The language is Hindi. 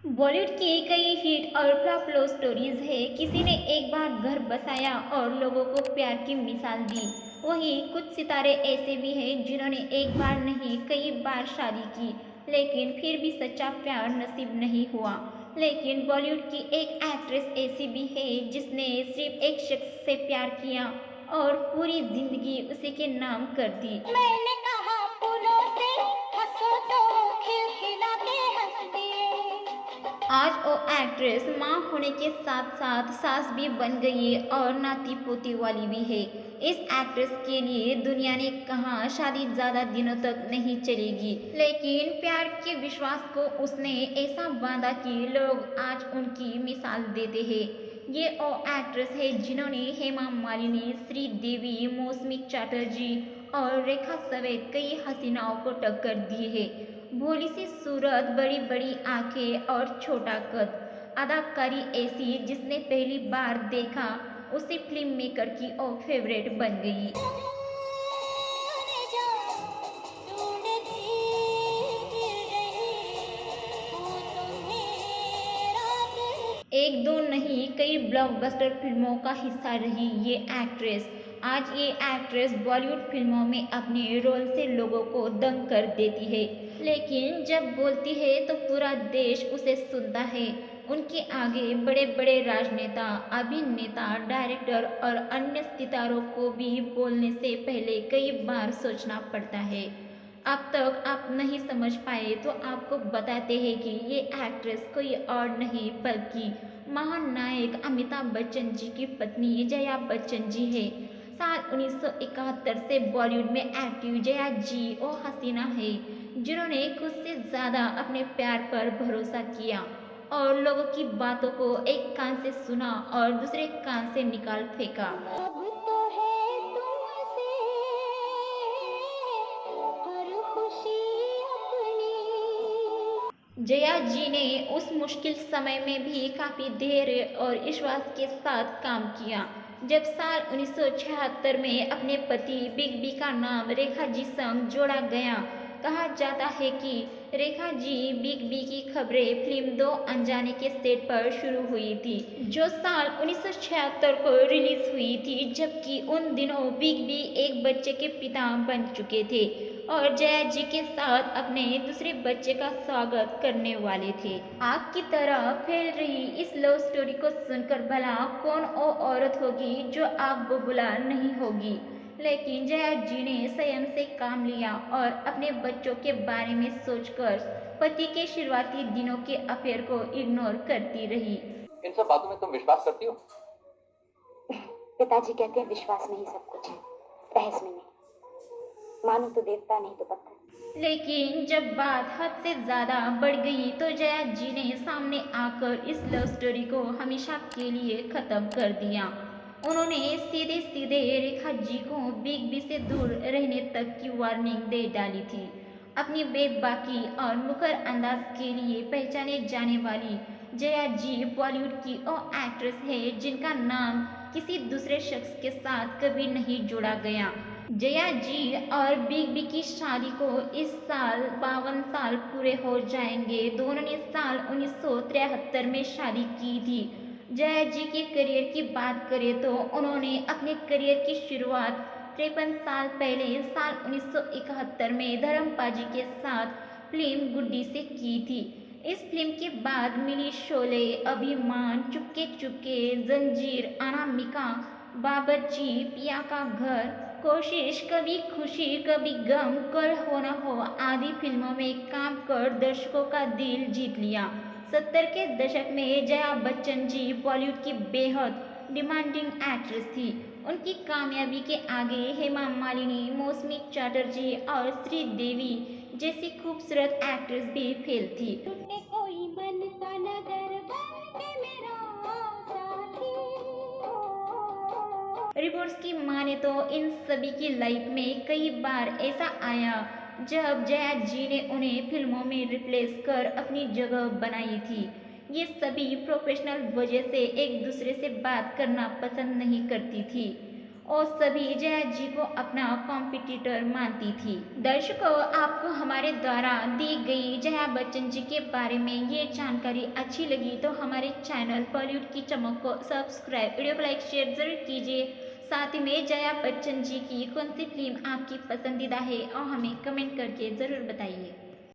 बॉलीवुड की कई हिट और फ्लॉप लव स्टोरीज है। किसी ने एक बार घर बसाया और लोगों को प्यार की मिसाल दी। वहीं कुछ सितारे ऐसे भी हैं जिन्होंने एक बार नहीं कई बार शादी की, लेकिन फिर भी सच्चा प्यार नसीब नहीं हुआ। लेकिन बॉलीवुड की एक एक्ट्रेस ऐसी भी है जिसने सिर्फ एक शख्स से प्यार किया और पूरी जिंदगी उसी के नाम कर दी। मैंने कहा फूलों से हंसो तो खिलखिलाते हंस दिए। आज वो एक्ट्रेस मां होने के साथ साथ सास भी बन गई है और नाती पोती वाली भी है। इस एक्ट्रेस के लिए दुनिया ने कहा शादी ज्यादा दिनों तक नहीं चलेगी, लेकिन प्यार के विश्वास को उसने ऐसा बांधा कि लोग आज उनकी मिसाल देते हैं। ये वो एक्ट्रेस है जिन्होंने हेमा मालिनी, श्रीदेवी, मौसमी चटर्जी और रेखा समेत कई हसीनाओं को टक्कर दी है। भोली सी सूरत, बड़ी बड़ी आंखें और छोटा कद, अदाकारी ऐसी जिसने पहली बार देखा उसी फिल्म मेकर की ओ फेवरेट बन गई। तूने जो ढूंढती फिर रही हूँ तुम्हें रात। एक दो नहीं कई ब्लॉकबस्टर फिल्मों का हिस्सा रही ये एक्ट्रेस। आज ये एक्ट्रेस बॉलीवुड फिल्मों में अपने रोल से लोगों को दंग कर देती है, लेकिन जब बोलती है तो पूरा देश उसे सुनता है। उनके आगे बड़े बड़े राजनेता, अभिनेता, डायरेक्टर और अन्य सितारों को भी बोलने से पहले कई बार सोचना पड़ता है। अब तक आप नहीं समझ पाए तो आपको बताते हैं कि ये एक्ट्रेस कोई और नहीं बल्कि महान नायक अमिताभ बच्चन जी की पत्नी जया बच्चन जी है। साल 1971 से बॉलीवुड में एक्टिव जया जी वो हसीना है जिन्होंने खुद से ज़्यादा अपने प्यार पर भरोसा किया और लोगों की बातों को एक कान से सुना और दूसरे कान से निकाल फेंका। अब तो है तुमसे हर खुशी अपनी। जया जी ने उस मुश्किल समय में भी काफी धैर्य और विश्वास के साथ काम किया। जब साल 1976 में अपने पति बिग बी का नाम रेखा जी संग जोड़ा गया, कहा जाता है कि रेखा जी बिग बी की खबरें फिल्म दो अनजाने के सेट पर शुरू हुई थी, जो साल 1976 को रिलीज हुई थी, जबकि उन दिनों बिग बी एक बच्चे के पिता बन चुके थे और जया जी के साथ अपने दूसरे बच्चे का स्वागत करने वाले थे। आग की तरह फैल रही इस लव स्टोरी को सुनकर भला कौन वो औरत होगी जो आग बबूला नहीं होगी, लेकिन जया जी ने संयम से काम लिया और अपने बच्चों के बारे में सोचकर पति के शुरुआती दिनों के अफेयर को इग्नोर करती रही। इन सब बातों में तुम विश्वास करती हो? पिताजी कहते हैं विश्वास में ही सब कुछ है, बहस में नहीं। मानो तो देवता नहीं तो पत्थर। लेकिन जब बात हद से ज़्यादा बढ़ गई तो जया जी ने सामने आकर इस लव स्टोरी को हमेशा के लिए ख़त्म कर दिया। उन्होंने सीधे सीधे रेखा जी को बिग बी से दूर रहने तक की वार्निंग दे डाली थी। अपनी बेबाकी और मुखर अंदाज के लिए पहचाने जाने वाली जया जी बॉलीवुड की वो एक्ट्रेस है जिनका नाम किसी दूसरे शख्स के साथ कभी नहीं जोड़ा गया। जया जी और बिग बी की शादी को इस साल 52 साल पूरे हो जाएंगे। दोनों ने साल 1973 में शादी की थी। जया जी के करियर की बात करें तो उन्होंने अपने करियर की शुरुआत 53 साल पहले साल 1971 में धर्मपाजी के साथ फिल्म गुड्डी से की थी। इस फिल्म के बाद मिली शोले, अभिमान, चुपके चुपके, जंजीर, अनामिका, बाबरची, पिया का घर, कोशिश, कभी खुशी कभी गम, कल हो ना हो आदि फिल्मों में काम कर दर्शकों का दिल जीत लिया। 70 के दशक में जया बच्चन जी बॉलीवुड की बेहद डिमांडिंग एक्ट्रेस थी। उनकी कामयाबी के आगे हेमा मालिनी, मौसमी चटर्जी और श्रीदेवी जैसी खूबसूरत एक्ट्रेस भी फेल थी। टूटे कोई मन का नगर बन के मेरा साथी। रिपोर्ट्स की माने तो इन सभी की लाइफ में कई बार ऐसा आया जब जया जी ने उन्हें फिल्मों में रिप्लेस कर अपनी जगह बनाई थी। ये सभी प्रोफेशनल वजह से एक दूसरे से बात करना पसंद नहीं करती थी। और सभी जया जी को अपना कॉम्पिटिटर मानती थी। दर्शकों, आपको हमारे द्वारा दी गई जया बच्चन जी के बारे में ये जानकारी अच्छी लगी तो हमारे चैनल बॉलीवुड की चमक को सब्सक्राइब, वीडियो को लाइक शेयर जरूर कीजिए। साथ ही में जया बच्चन जी की कौन सी फिल्म आपकी पसंदीदा है और हमें कमेंट करके ज़रूर बताइए।